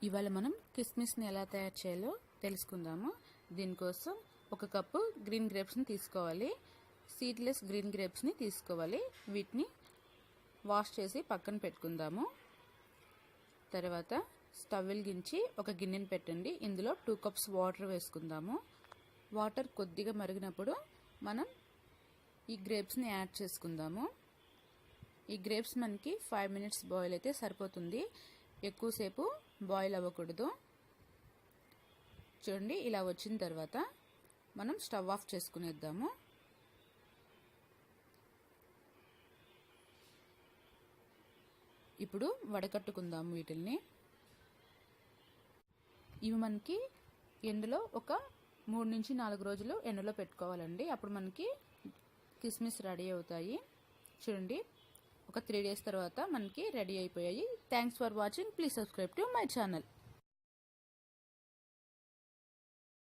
ఇవాళ మనం కిస్మిస్ని ఎలా తయారు చేయాలో తెలుసుకుందాము. దీనికోసం 1 కప్పు గ్రీన్ గ్రేప్స్ని తీసుకోవాలి. సీడ్లెస్ గ్రీన్ గ్రేప్స్ని తీసుకోవాలి. వీటిని వాష్ చేసి పక్కన పెట్టుకుందాము. తర్వాత స్టవ్ వెలిగించి ఒక గిన్నెని పెట్టండి. ఇందులో 2 కప్స్ వాటర్ వేసుకుందాము. వాటర్ కొద్దిగా మరిగినప్పుడు మనం ఈ గ్రేప్స్ని యాడ్ చేసుకుందాము. ఈ గ్రేప్స్ మనకి 5 మినిట్స్ బాయిల్ అయితే సరిపోతుంది. ఎక్కువసేపు బాయిల్ అవ్వకూడదు. చూడండి, ఇలా వచ్చిన తర్వాత మనం స్టవ్ ఆఫ్ చేసుకునేద్దాము. ఇప్పుడు వడకట్టుకుందాము వీటిల్ని. ఇవి మనకి ఎండలో ఒక 3 నుంచి 4 రోజులు ఎండలో పెట్టుకోవాలండి. అప్పుడు మనకి కిస్మిస్ రెడీ అవుతాయి. చూడండి, ఒక 3 డేస్ తర్వాత మనకి రెడీ అయిపోయాయి. Thanks for watching. Please subscribe to my channel.